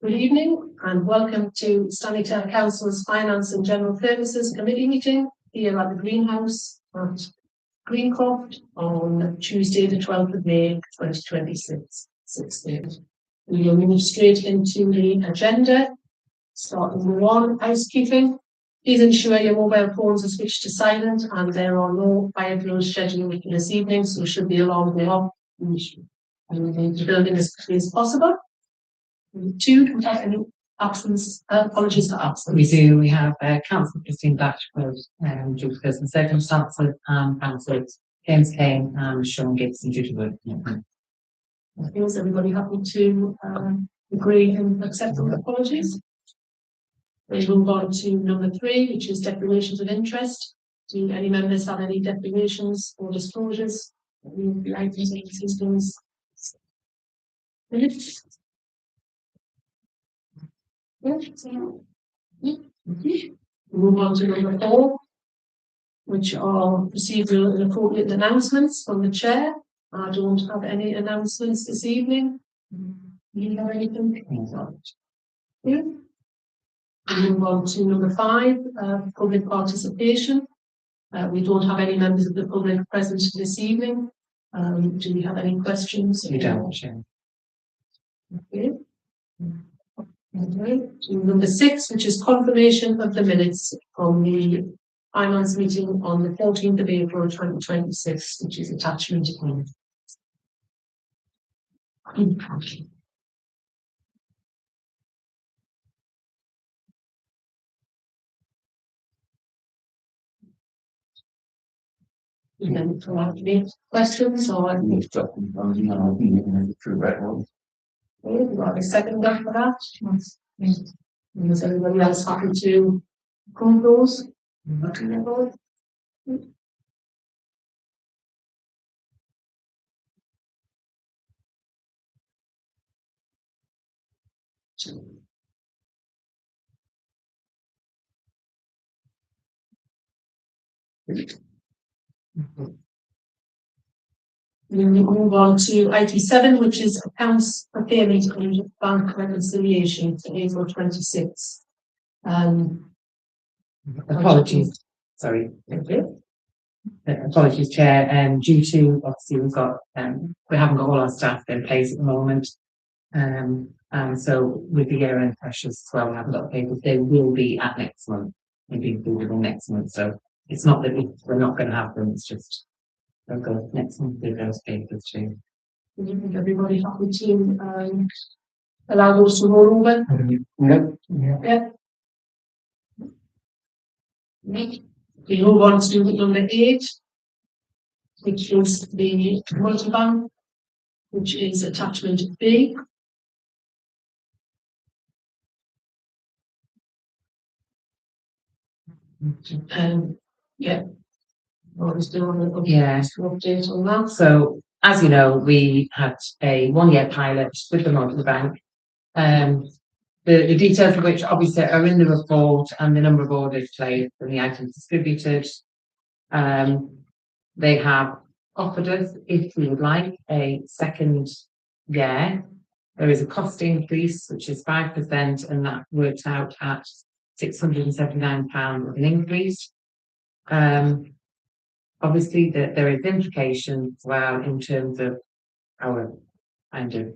Good evening and welcome to Stanley Town Council's Finance and General Services Committee meeting here at the Greenhouse at Greencroft on Tuesday the 12th of May 2026, 6:30. We will move straight into the agenda, starting with one, housekeeping. Please ensure your mobile phones are switched to silent and there are no fire drills scheduled for this evening, so should be alarm way off. We should leave the building as quickly as possible. Two, without any absence, apologies for absence. We do. We have Councillor Christine Batchford due to personal circumstances, and Councillors James Kane and Sean Gibson due to work. Is everybody happy to agree and accept the apologies? We move on to number 3, which is declarations of interest. Do any members have any declarations or disclosures? The items and systems. Move on to number 4, which are procedural and appropriate announcements from the chair. I don't have any announcements this evening. Do you have anything? Yeah. Move on to number 5, public participation. We don't have any members of the public present this evening. Do we have any questions? We don't, Chair. Okay. Okay. Number 6, which is confirmation of the minutes from the finance meeting on the 14th of April 2026, which is attachment 1. And then any questions or we've got a second for that. Is everybody else happy to approve those? We move on to item 7, which is accounts for payment and bank reconciliation for April 26. Apologies. Sorry. Apologies, Chair. Due to obviously we haven't got all our staff in place at the moment, and so with the year-end pressures as well, we have a lot of papers. They will be at next month. Maybe included in next month. So it's not that we're not going to have them. It's just they'll go next month with those papers too. Do you think everybody happy to allow those to roll over? Yeah. We move on to number 8, which is the multi-bank, which is attachment B. Yeah. Update on that. So, as you know, we had a 1-year pilot with the multi-bank. The details of which obviously are in the report and the number of orders placed and the items distributed. They have offered us, if we would like, a second year. There is a cost increase, which is 5%, and that works out at £679 of an increase. Obviously, there is implications as well in terms of our kind of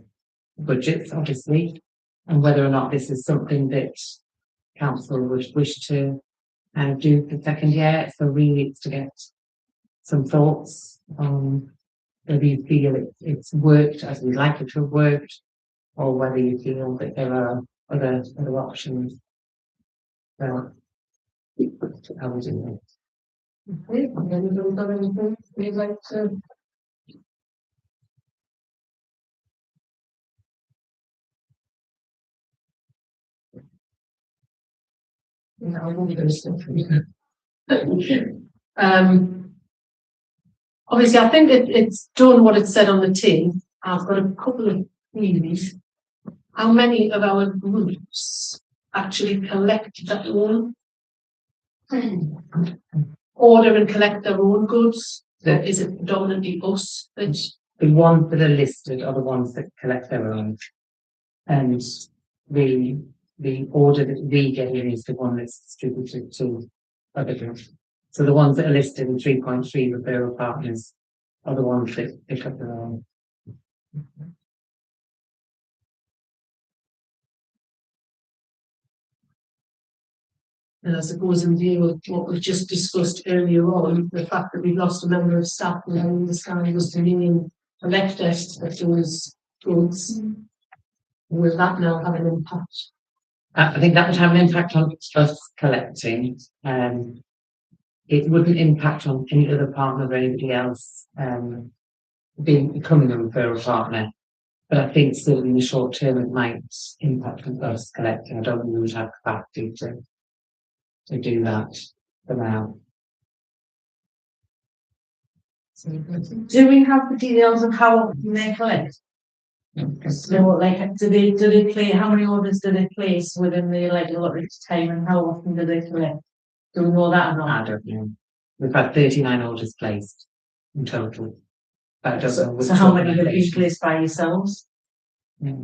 budgets, obviously, and whether or not this is something that council would wish to do for the second year. So really, it's to get some thoughts on whether you feel it's worked as we'd like it to have worked, or whether you feel that there are other options. So, how would you know? Okay, and then we don't have anything we'd like to. Obviously, I think it's done what it said on the tin. I've got a couple of queries. How many of our groups actually collect their own order and collect their own goods? Is it predominantly us? The ones that are listed are the ones that collect their own. And the order that we get in is the one that's distributed to other groups. So the ones that are listed in 3.3 referral partners are the ones that pick up their own. And I suppose in view of what we've just discussed earlier on, the fact that we've lost a member of staff and I understand was the union elected at those votes, will that now have an impact? I think that would have an impact on us collecting. It wouldn't impact on any other partner or anybody else becoming a referral partner. But I think still in the short term it might impact on us collecting. I don't think we would have capacity to do that for now. Do we have the details of how often they collect? So, like, do they play? How many orders do they place within the allotted time, and how often do they collect? Do we know that or not? I don't know. We've had 39 orders placed in total. But I don't know So how many have been placed by yourselves? About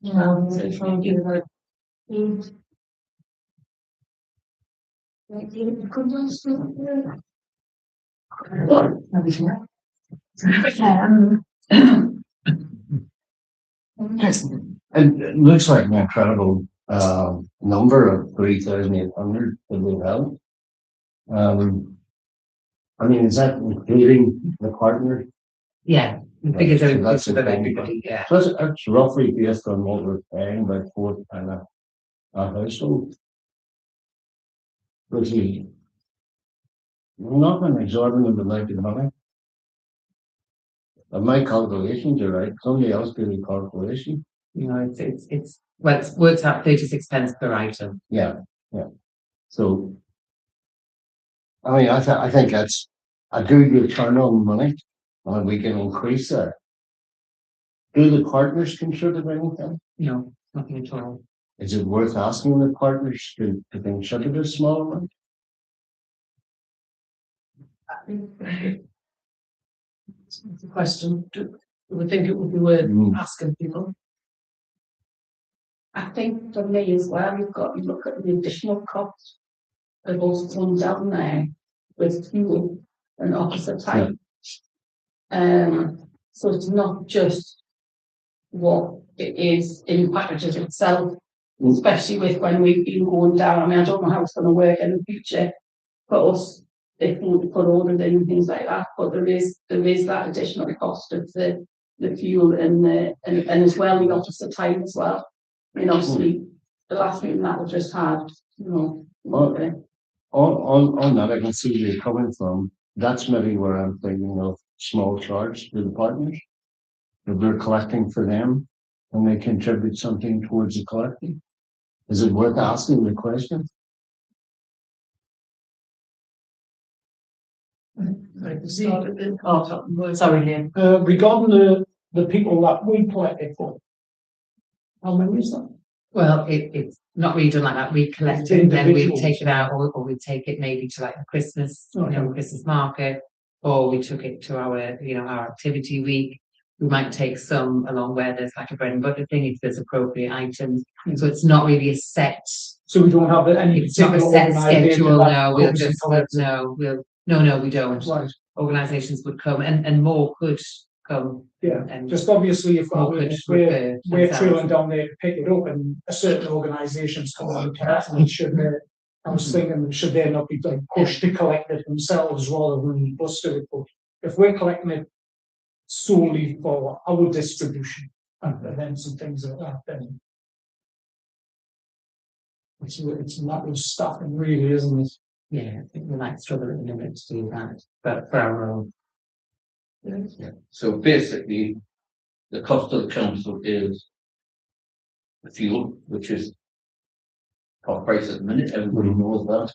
12. It's probably about 8. And it looks like an incredible number of 3,800 that we have. I mean, is that including the partner? Yeah, the figures Right, are so that's inclusive of including- everybody. Yeah. So it's roughly based on what we're paying by four and a household. Which is not an exorbitant amount of money. But my calculations are right. Somebody else did a calculation. You know, it's well, it works out 36 pence per item. Yeah. So, I mean, I think that's a good return on money, and we can increase that. Do the partners contribute anything? No, nothing at all. Is it worth asking the partners to contribute a small amount? It's a question. Do we think it would be worth asking people? I think for me as well, you've got to look at the additional cost of us going down there with fuel and officer time. So it's not just what it is in packages itself, especially with when we've been going down. I mean, I don't know how it's going to work in the future for us if we put orders in and things like that, but there is that additional cost of the fuel and as well the officer time as well. I mean, obviously, the last meeting that we just had, you know. On that, I can see where you're coming from. That's maybe where I'm thinking of small charge to the partners. If we're collecting for them and they contribute something towards the collecting, is it worth asking the question? Sorry, Liam. Regarding the people that we collected for, how many is that? Well, it's not really done like that. We collect it and then we take it out, or we take it maybe to like the Christmas, Christmas market, or we took it to our, our activity week. We might take some along where there's like a bread and butter thing if there's appropriate items. So it's not really a set. So we don't have any. It's not a set schedule. No, we'll just no, we don't. Right. Organisations would come and more could come. Yeah. And just obviously, if we're trailing down there to pick it up, and a certain organisations come on and collect it, I was thinking, should they not be like pushed to collect it themselves rather than us do it? But if we're collecting it solely for our distribution and events and things like that, then it's a matter of staffing, really, isn't it? Yeah, I think we might struggle at the minute to do that, but for our own. Yeah. So basically, the cost of the council is the fuel, which is top price at the minute. Everybody knows that.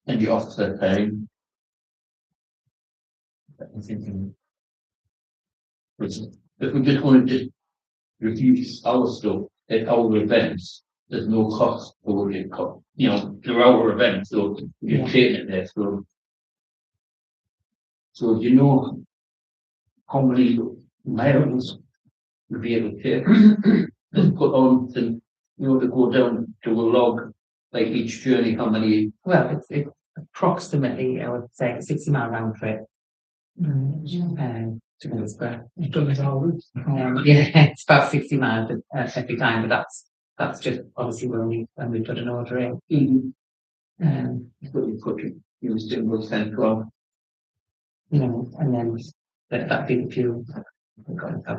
And the offset time. I'm thinking, if we just wanted to reduce our stuff at our events, there's no cost for it. They're our events, so you're taking it there. So So do you know how many miles you'll be able to put on to, to go down to a log, like each journey, how many? Well, it's approximately, I would say, a 60-mile round trip. To Middlesbrough. You've done it all. Yeah, it's about 60 miles every time, but that's just obviously when we put an order in. But you put you still go 10, 12. And then that'd be the fuel.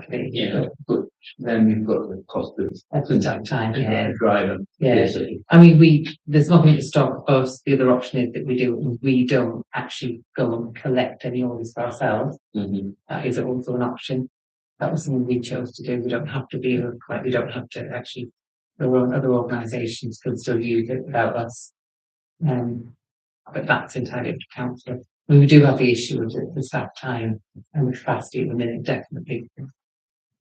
Yeah, but then you've got the cost of At the time, yeah. driving. Yeah. Basically. I mean, there's nothing to stop us. The other option is that we don't actually go and collect any orders for ourselves. That is also an option. That was something we chose to do. We don't have to we don't have to actually, other organisations can still use it without us. But that's entirely up to council. We do have the issue of the staff time and the capacity at the minute, definitely.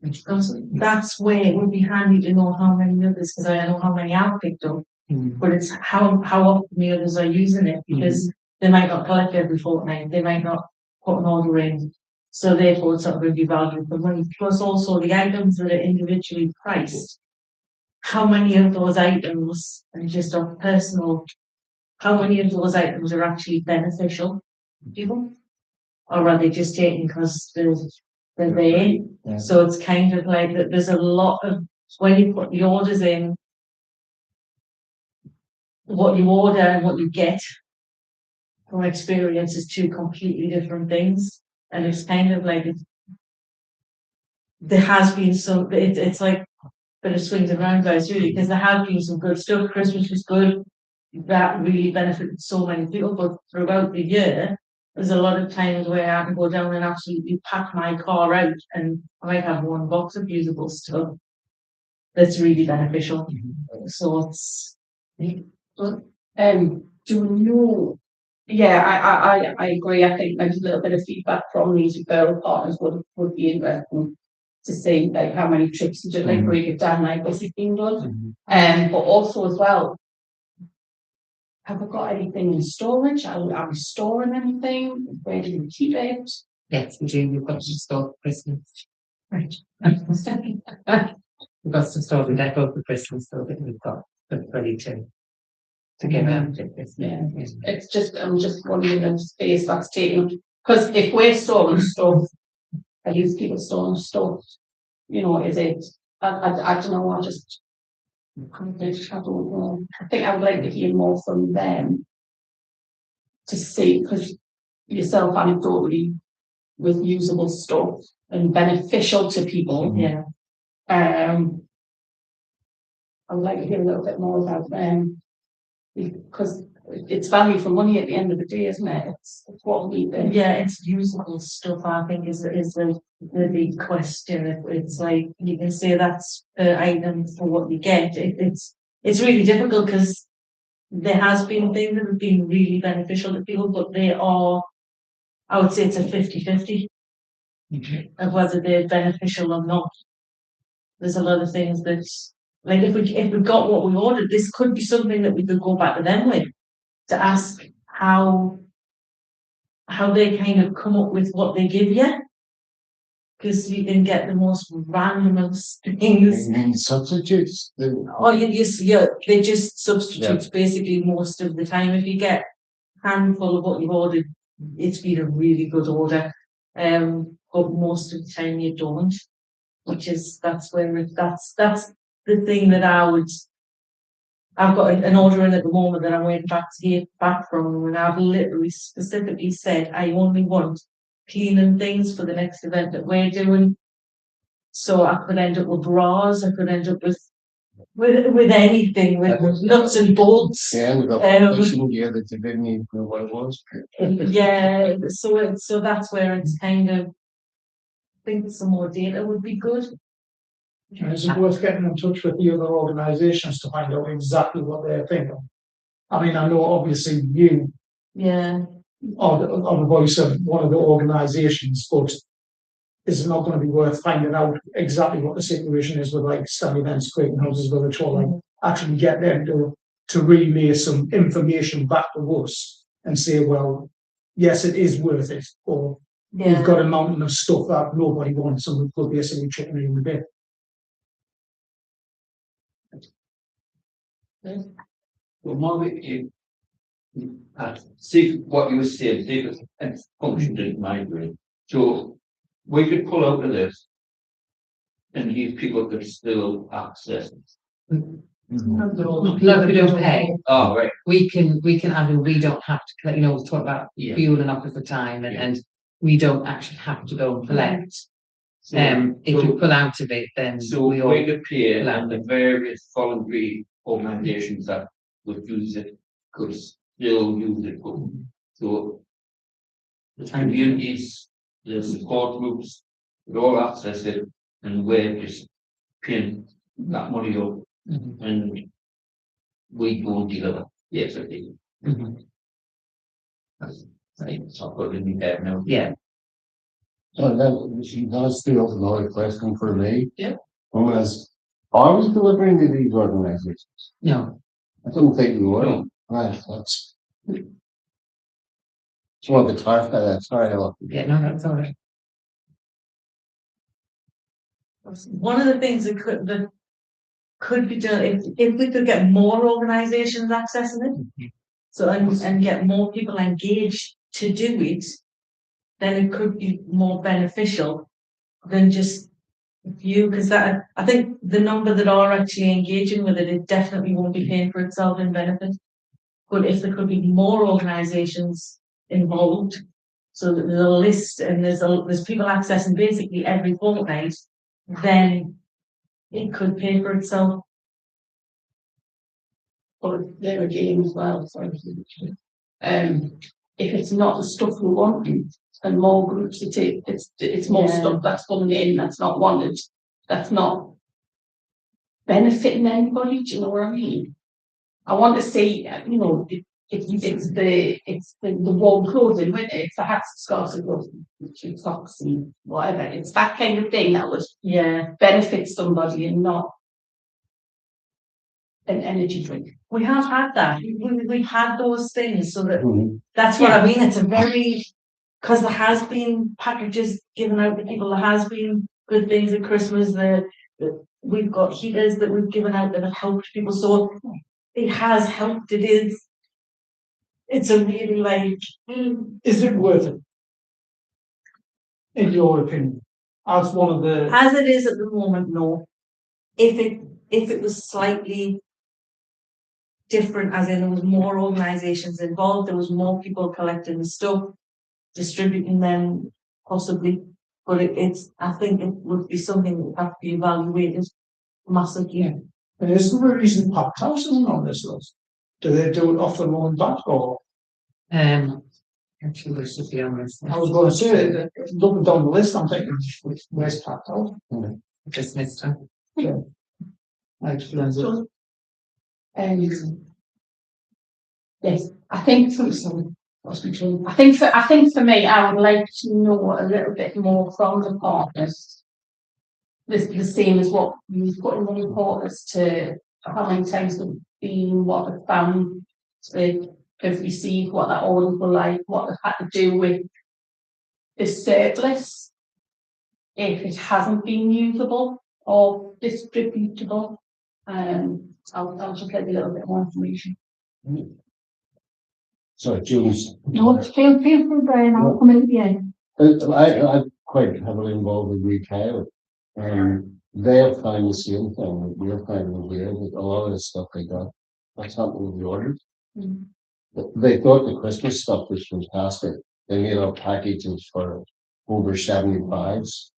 That's where it would be handy to know how many others, because I know how many I've picked up, but it's how often the others are using it, because they might not collect every fortnight, they might not put an order in, so therefore it's not going to be valuable for money. Plus also the items that are individually priced, how many of those items, and just on personal, how many of those items are actually beneficial to people, or are they just taken because they're there? Yeah. So it's kind of like that. There's a lot of, when you put the orders in, what you order and what you get from experience is two completely different things, and it's kind of like there has been some. It's like a bit of swings and roundabouts really, because there has been some good stuff. Christmas was good. That really benefited so many people, but throughout the year, there's a lot of times where I can go down and absolutely pack my car out, and I might have one box of usable stuff that's really beneficial. So it's, do you know? Yeah, I agree. I think maybe a little bit of feedback from these referral partners would be interesting to see, like how many trips you just like break it down, like what's it being done. But also as well, have we got anything in storage? Are we storing anything? Where do we keep it? Yes, we do. We've got to store for Christmas. Right. We've got to store the depot for Christmas so that we've got it ready to give out at Christmas. Yeah, it's just, I'm just wondering the space that's taken, because if we're storing stuff, I use people storing stuff, is it, I don't know, I don't know. I think I would like to hear more from them to see, because yourself anecdotally with usable stuff and beneficial to people. yeah. I would like to hear a little bit more about them, because it's value for money at the end of the day, isn't it? It's what we need. Yeah, it's usable stuff, I think, is the big question. It's like you can say that's per item for what you get. It's really difficult because there has been things that have been really beneficial to people, but they are, I would say it's a 50-50 of whether they're beneficial or not. There's a lot of things that, like if we got what we ordered, this could be something that we could go back to them with, to ask how they kind of come up with what they give you, because you can get the most randomest things. Substitutes. Or they just substitutes basically most of the time. If you get a handful of what you've ordered, it's been a really good order. But most of the time you don't, that's the thing that I've got an order in at the moment that I'm waiting to hear back from, and I've literally specifically said I only want cleaning things for the next event that we're doing. So I could end up with bras, I could end up with anything, with nuts and bolts. Yeah, we got that they didn't even know what it was. Yeah, so that's where it's kind of, I think some more data would be good. Is it worth getting in touch with the other organisations to find out exactly what they're thinking? I mean, I know obviously you are the voice of one of the organisations, but is it not going to be worth finding out exactly what the situation is with like Stanley Events, Creighton Houses Village, or like actually get them to relay some information back to us and say, well, yes, it is worth it, or we've got a mountain of stuff that nobody wants, and we've got basically chicken in the bit. Well, Margaret, see what you were saying, see if function didn't migrate. So we could pull out of this and these people could still access it. No, we don't pay. Oh, right. We can add in, we don't have to collect, we talk about Yeah. fuel and up at the time and we don't actually have to go and collect. So, if you pull out of it, then so we all we could pay pull out and of the various voluntary organisations that would use it could still use it. So the communities, the support groups, would all access it and we're just paying that money up and we go and deliver. Yes, I think. That's right. So I've got it in my head now. Yeah. So that's the another question for me. Yeah. Are we delivering to these organisations? No. I don't think we were. No. Right, that's. Just wanted to clarify that, sorry. Yeah, no, that's all right. One of the things that could be done if we could get more organisations accessing it, so and get more people engaged to do it, then it could be more beneficial than just you, because that I think the number that are actually engaging with it definitely won't be paying for itself in benefit. But if there could be more organisations involved, so that there's a list and there's people accessing basically every fortnight, then it could pay for itself. But there again as well, sorry. If it's not the stuff we want, and more groups to take, it's more stuff that's coming in that's not wanted, that's not benefiting anybody. Do you know what I mean? I want to see, it's the warm clothing, with it, it's the hats, scarves, and socks and whatever. It's that kind of thing that would benefit somebody and not an energy drink. We have had that. We've had those things, so that that's what I mean. It's a very, because there has been packages given out to people. There has been good things at Christmas. We've got heaters that we've given out that have helped people. So it has helped. It's a really Is it worth it? In your opinion, as one of the. As it is at the moment, no. If it was slightly different, as in there was more organisations involved, there was more people collecting the stuff, distributing them, possibly. But I think it would be something that would have to be evaluated massively. Yeah. And is there a reason Packed House isn't on this list? Do they do it off their own back, or? Actually, we should be on this. I was going to say that looking down the list, I'm thinking, where's Packed House? Just missed her. Yeah. Actually, Yes, I think for me, I would like to know a little bit more from the partners. The same as what you put in the report as to how many times they've been, what the found they have received, what that orders were like, what they've had to do with the surplus, if it hasn't been usable or distributable. I'll just get a little bit more information. So Julie's. No, feel free, Brian. I'll come in at the end. I'm quite heavily involved with retail, and they're finding the same thing that we're finding here, that a lot of the stuff they got, that's not what we ordered. They thought the Christmas stuff was fantastic. They made up packages for over 75s.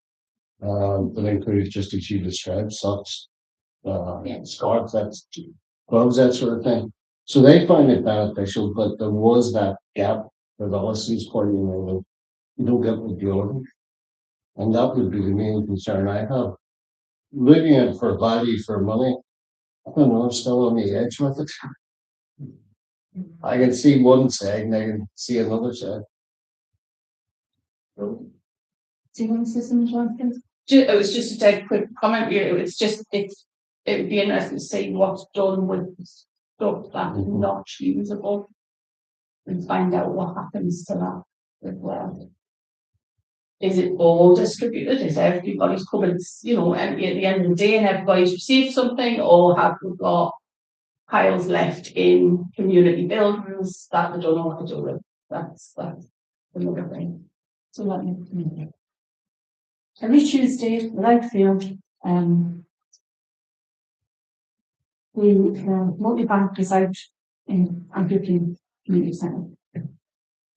That included just a sheet of shreds, socks, scarves, gloves, that sort of thing. So they find it beneficial, but there was that gap that Allison's pointing out. You don't get what you order. And that would be the main concern I have. Looking at for value for money, I don't know, I'm still on the edge with it. I can see one side and I can see another side. Do you want to say something? It was just a dead quick comment. It would be interesting to see what's done with stuff that's not usable and find out what happens to that as well. is it all distributed? Is everybody's cupboards, you know, empty at the end of the day and everybody's received something, or have we got piles left in community buildings that they don't know what to do with? That's another thing. So let me. Every Tuesday, without fail, the multi-bank is out in Anglican Community Centre.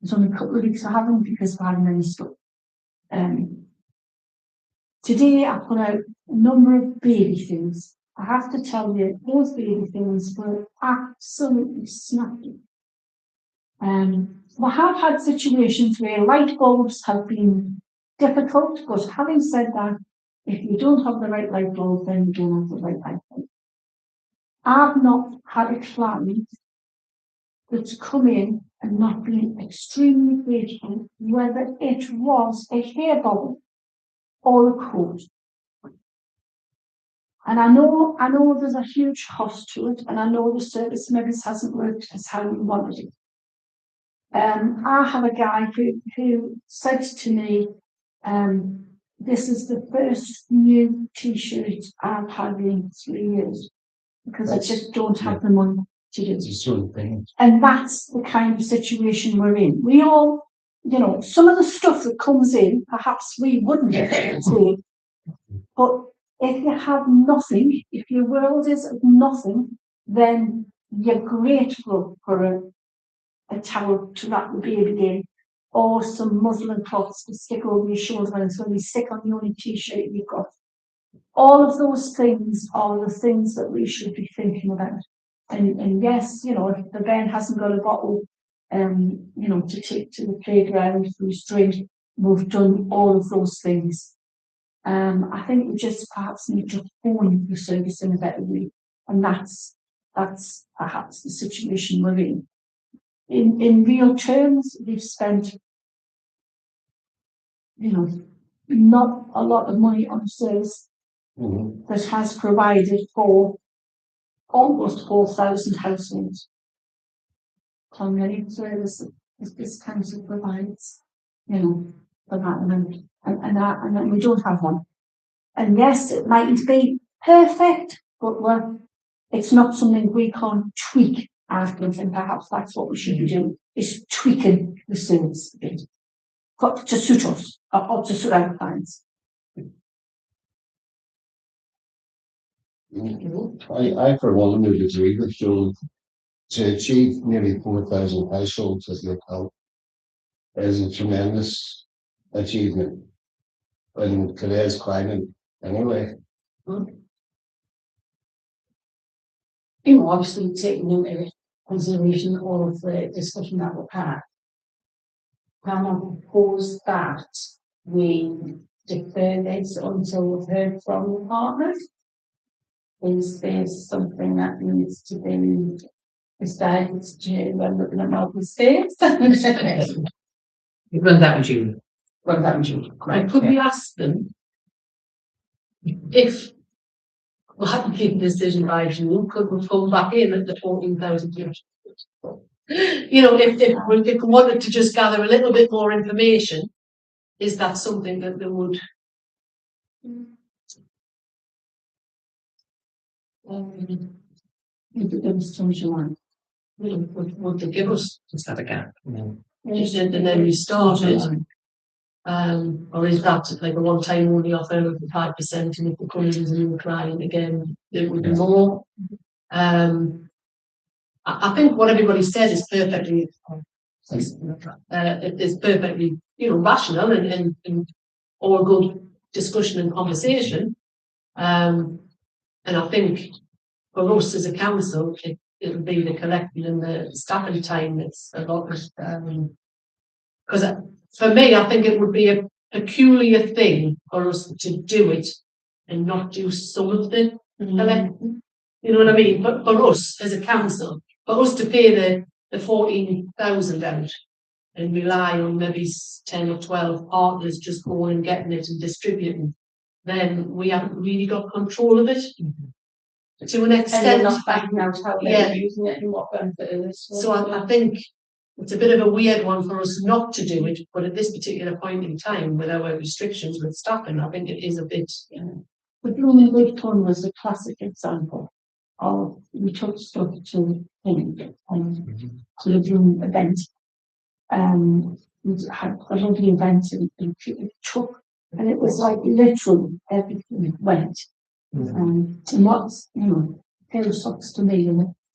It's only a couple of weeks I haven't because I haven't any stuff. Today I put out a number of baby things. I have to tell you, those baby things were absolutely snappy. We have had situations where light bulbs have been difficult, but having said that, if you don't have the right light bulb, then you don't have the right light bulb. I've not had a client that's come in and not been extremely grateful, whether it was a hair bubble or a coat. And I know there's a huge cost to it, and I know the service maybe hasn't worked as how we wanted it. I have a guy who said to me, this is the first new t-shirt I've had in 3 years because I just don't have the money to do it. It's a sort of thing. And that's the kind of situation we're in. We all, you know, some of the stuff that comes in, perhaps we wouldn't take, but if you have nothing, if your world is nothing, then you're grateful for a towel to wrap the baby in, or some muslin cloths to stick over your shoulder and it's going to be sick on the only t-shirt you've got. All of those things are the things that we should be thinking about. And yes, you know, if the Ben hasn't got a bottle, you know, to take to the playground for his drink, we've done all of those things. I think we just perhaps need to hone the service in a better way, and that's perhaps the situation we're in. In real terms, we've spent, you know, not a lot of money on a service that has provided for almost 4,000 households. How many services this council provides, you know, for that amount, and we don't have one. And yes, it mightn't be perfect, but it's not something we can't tweak afterwards, and perhaps that's what we should be doing, is tweaking the service a bit to suit us or to suit our clients. I for one would agree with Joe. To achieve nearly 4,000 households with your help is a tremendous achievement in today's climate. Anyway, You know, obviously taking into consideration all of the discussion that we've had, can I propose that we defer this until we've heard from the partners? Is there something that needs to be decided to when looking at Malcolm's face? You run that with you. Well, that was you. And could we ask them if we hadn't taken the decision by June, could we come back in at the 14,000 euros? You know, if we wanted to just gather a little bit more information, is that something that they would? Would they give us Just have a gap. just and then we started? Or is that like a one-time only offer of the 5%, and if the comes as a new client again, it would be more? I think what everybody said is perfectly, it's perfectly, you know, rational and all good discussion and conversation. And I think for us as a council, it'll be the collecting and the staffing time that's a lot of, because for me, I think it would be a peculiar thing for us to do it and not do some of the collecting. You know what I mean? But for us as a council, for us to pay the 14,000 out and rely on maybe 10 or 12 partners just going and getting it and distributing, then we haven't really got control of it to an extent. And not finding out how they're using it and what benefit it is. So I think it's a bit of a weird one for us not to do it, but at this particular point in time, with our restrictions with staffing, I think it is a bit. The Blooming Lifton was a classic example of we took stuff to him to the Bloom event. We had a lovely event in took, and it was like literally everything went. And what's pair of socks to me,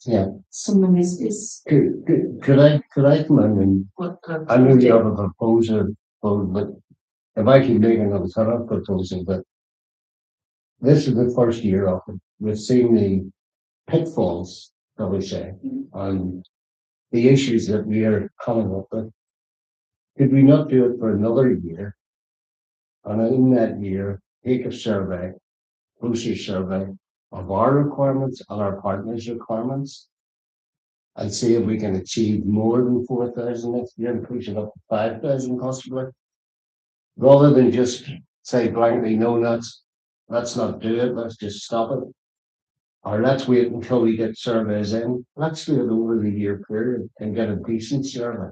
Yeah. someone is Could I come in and I know you have a proposal, but if I can make another cut-off proposal, but this is the first year of it. We've seen the pitfalls, shall we say, and the issues that we are coming up with. Could we not do it for another year? And in that year, take a survey, closer survey of our requirements and our partners' requirements, and see if we can achieve more than 4,000 next year and push it up to 5,000 possibly. Rather than just say blankly, no, let's not do it, let's just stop it. Or let's wait until we get surveys in. Let's do it over the year period and get a decent survey.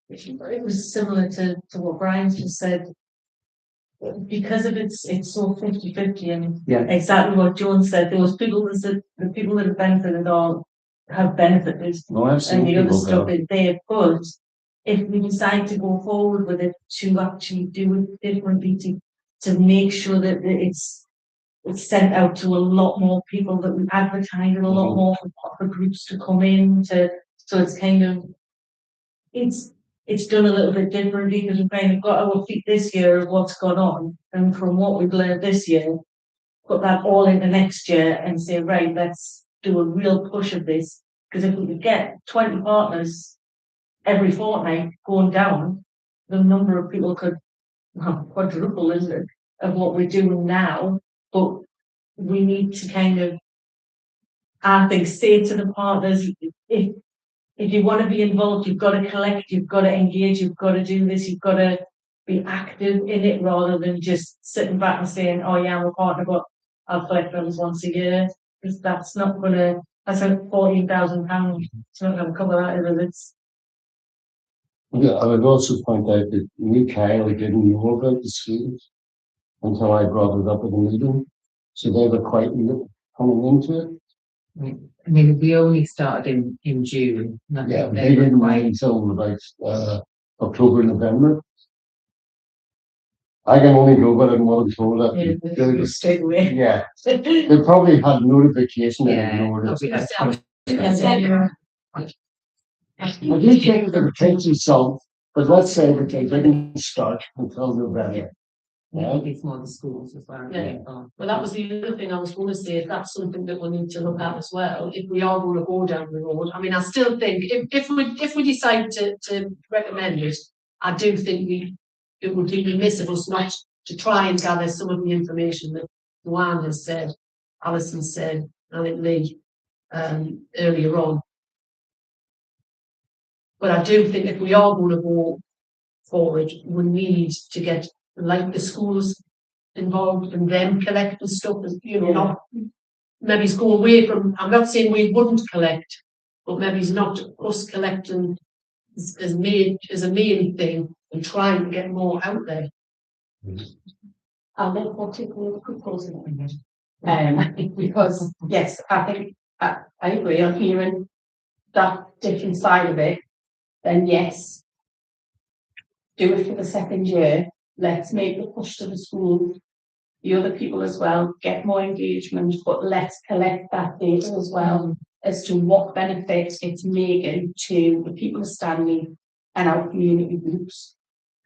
It was similar to what Brian's just said. Because of it's so 50-50 and Yeah. exactly what Joan said, there was people that said the people that have benefited all have benefited No, I've seen and the other people stuff go. is there. But if we decide to go forward with it to actually do it differently to make sure that it's sent out to a lot more people, that we advertise it a lot more for groups to come in to, so it's kind of it's done a little bit differently because we've kind of got our feet this year of what's gone on, and from what we've learned this year, put that all into next year and say, right, let's do a real push of this. Because if we could get 20 partners every fortnight going down, the number of people could quadruple, isn't it, of what we're doing now. But we need to kind of, I think, say to the partners, if you want to be involved, you've got to collect, you've got to engage, you've got to do this, you've got to be active in it rather than just sitting back and saying, oh yeah, I'm a partner, but I'll collect those once a year. Because that's not going to, that's like £14,000. It's not going to cover that, is it? It's, Yeah, I would also point out that me, Kyle, didn't know about the schools until I brought it up at the meeting. So they were quite new coming into it. I mean, we only started in June. Yeah, they didn't wait until about October, November. I can only go by what I'm told. yeah, straight away. Yeah, they probably had notification and Yeah, ignored it. Yeah. I do think that it takes some, but let's say that they didn't start until November. Yeah, it's more the schools as well. Yeah. Well, that was the other thing I was going to say. If that's something that we need to look at as well, if we are going to go down the road. I mean, I still think if we decide to recommend it, I do think it would be remiss of us not to try and gather some of the information that Luann has said, Alison said, and it Lee earlier on. But I do think if we are going to go forward, we need to get like the schools involved and them collect the stuff, not maybe go away from, I'm not saying we wouldn't collect, but maybe it's not us collecting as a main thing and trying to get more out there. I'll make one particular proposal. Because yes, I think I agree on hearing that different side of it. Then yes, do it for the second year. Let's make the push to the school, the other people as well, get more engagement, but let's collect that data as well as to what benefit it's making to the people of Stanley and our community groups.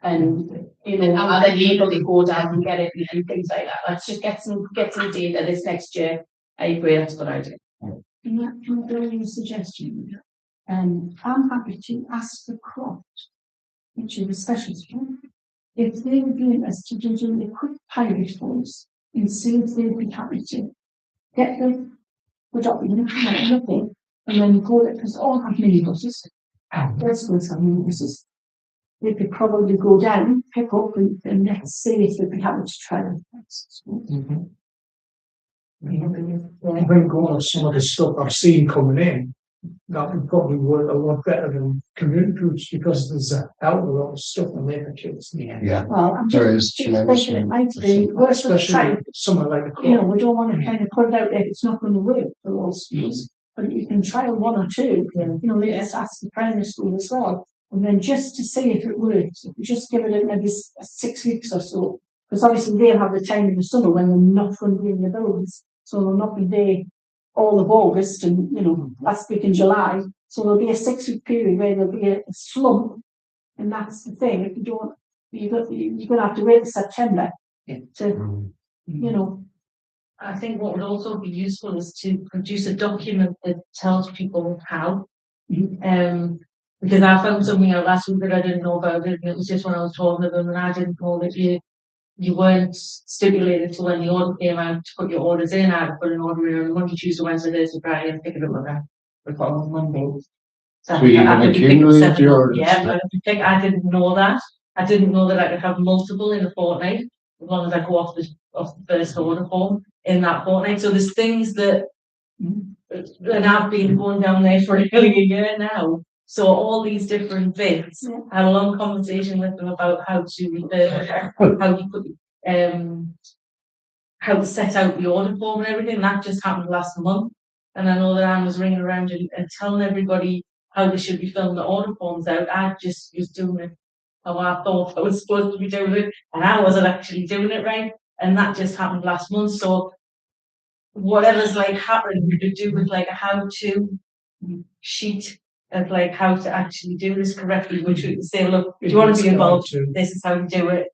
And are they able to go down and get it and things like that? Let's just get some data this next year. I agree, that's a good idea. Can I throw you a suggestion? I'm happy to ask the Croft, which is a specialist one, if they would be interested to do a quick pilot for us and see if they'd be happy to get the document and everything, and then go it, because all have minibuses. Let's go some minibuses. They could probably go down, pick up, and let's see if they'd be happy to try it. I think all of some of the stuff I've seen coming in, that would probably work a lot better than community groups because there's a hell of a lot of stuff on there for kids. Yeah, Well, I'm there just is tremendous. thinking it might be worth the Especially time. somewhere like a You know, we don't want to kind of put it out there if it's not going to work for all schools. But you can trial one or two, you know, let's ask the primary school as well. And then just to see if it works, if we just give it maybe 6 weeks or so. Because obviously they'll have the time in the summer when they're not going to be in the buildings. So they'll not be there all of August and, you know, last week in July. So there'll be a 6 week period where there'll be a slump. And that's the thing. If you don't, you're going to have to wait till September to, you know. I think what would also be useful is to produce a document that tells people how. Because I found something out last week that I didn't know about it, and it was just when I was talking to them, and I didn't know that you weren't stipulated to when the order came out to put your orders in. I had to put an order in on Monday, Tuesday, Wednesday, Thursday, Friday, and pick it up on the following Monday. So you can accumulate your orders. Yeah, I didn't know that. I didn't know that I could have multiple in a fortnight, as long as I go off the first order form in that fortnight. So there's things that, and I've been going down there for nearly a year now. So all these different bits, I had a long conversation with them about how to how you put how to set out the order form and everything. That just happened last month, and I know that Anne was ringing around and telling everybody how they should be filling the order forms out. I just was doing it how I thought I was supposed to be doing it, and I wasn't actually doing it right. And that just happened last month. So whatever's like happening, we could do with like a how-to sheet of like how to actually do this correctly, which we could say, look, do you want to be involved? This is how you do it.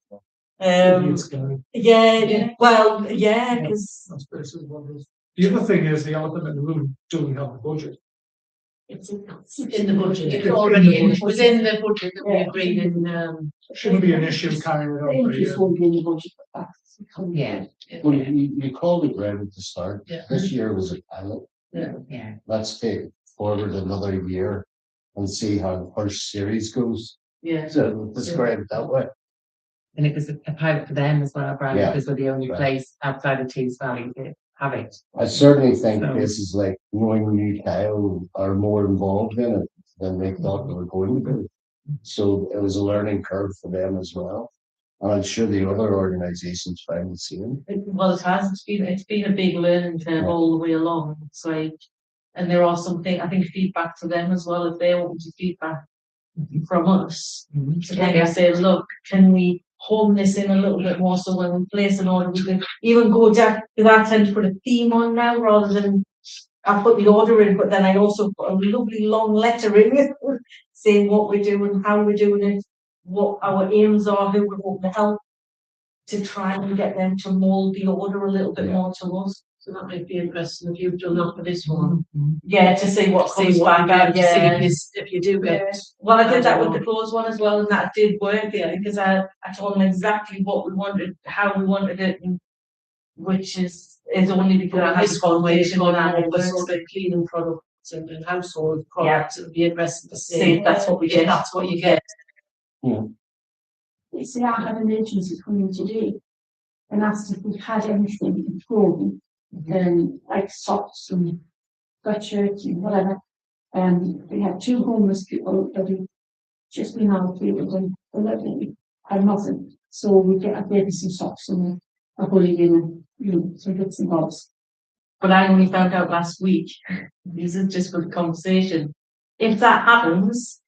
Well, yeah, because That's basically what it is. The other thing is the elephant in the room, do we have the budget? It's in the budget. It's already in. It was in the budget that we agreed in. Shouldn't be an issue carrying it They over. just won't be in the budget for that. Yeah, Well, you called it right at the start. Yeah. This year was a pilot. yeah. Let's take it forward another year and see how the first series goes. Yeah. So describe it that way. And it was a pilot for them as well, Brian, Yeah, because we're the only right. place outside of Tees Valley that have it. I certainly think So- places like Newtown are more involved in it than they thought they were going to be. So it was a learning curve for them as well. And I'm sure the other organizations find the same. well, it has. It's been a big learning curve all the way along. It's like, and there are something I think feedback to them as well if they want to feedback from us. So then I say, look, can we hone this in a little bit more so when we place an order, we can even go down, because I tend to put a theme on now rather than I put the order in, but then I also put a lovely long letter in saying what we're doing, how we're doing it, what our aims are, who we're hoping to help, to try and get them to mould the order a little bit more to us. So that might be interesting if you've done that for this one. Yeah, to see what comes back out. To see if you do get. Well, I did that with the closed one as well, and that did work, because I told them exactly what we wanted, how we wanted it, and which is only because I had This one where you've conversation gone with Anne more for first. sort of cleaning products and household products. It'll be interesting to See see. if that's what we get. That's what you get. You see, I had an agency come in today and asked if we had anything in clothing, like socks and sweatshirts and whatever. And we had 2 homeless people that had just been allocated and they literally had nothing. So we gave them some socks and a hoodie and, you know, some bits and bobs. But I only found out last week, this is just for the conversation, if that happens,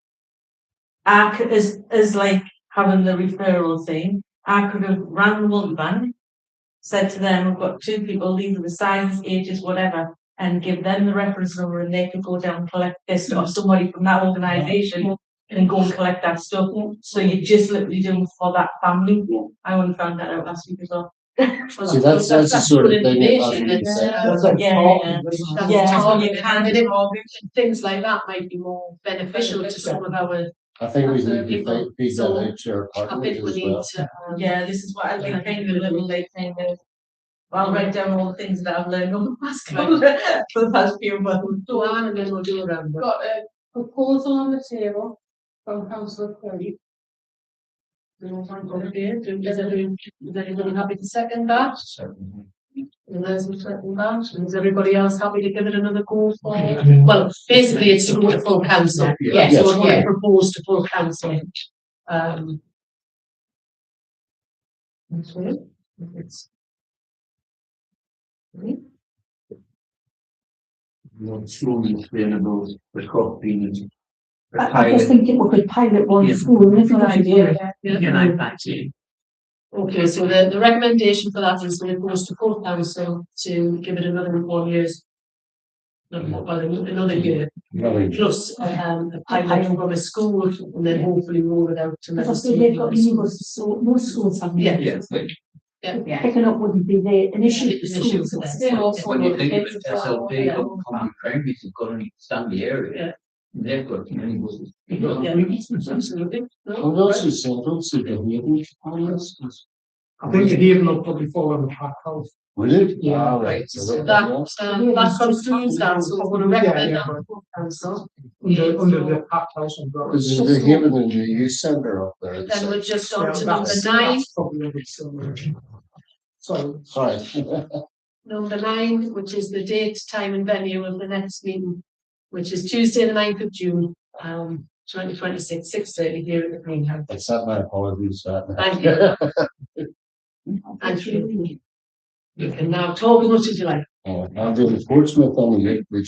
I could, as like having the referral thing, I could have rang the multi-bank, said to them, we've got 2 people, these are the sizes, ages, whatever, and give them the reference number and they could go down and collect this, or somebody from that organisation can go and collect that stuff. So you're just literally doing for that family. I only found that out last week as well. See, that's the sort of good thing that information. hasn't been said. You can. Things like that might be more beneficial to some of our. I think we need to People. feed that So, out to our I partners think we as need well. to. Yeah, this is what I've been kind of a little like kind of. I'll write down all the things that I've learned over the past couple for the past few months. Go on and then we'll do a round. Got a proposal on the table from councillor Curry. Is anybody happy to second that? Certainly. And there's that, and is everybody else happy to give it another go for, well, basically it's to go to full council. Yes, So we're going yeah. to propose to full council. Okay, it's. Not slowly explainable, the crop being. I just think we could pilot one Yeah. school, and if Good idea. Okay, so the recommendation for that is when it goes to full council to give it another 4 years. Another year, plus a pilot from a school, and then hopefully roll it out to. Because I say they've got universal, so most schools have. Yeah. Yeah. Picking up wouldn't be an issue for Issue schools. for It's- them. When you think of it, SLP, Yeah. common primaries have got in Stanley area. They've got many buses. Absolutely. What else is central, so the meeting? I think the hearing will probably fall on the pack house. Will it? Yeah, Ah, right, So so that- that comes through that, so we're gonna recommend Yeah, that to full council. Under the pack house umbrella. This is the Haven and the youth centre up there. Then we're just on to Yeah, number that's- 9. that's probably a bit similar. So, Sorry. Number 9, which is the date, time and venue of the next meeting, which is Tuesday, the 9th of June, 2026, 6:30 here at the Greenhouse. Accept my apologies. Thank you. Thank you. You can now talk as much as you like. I'll do the Portsmouth on the 8th, which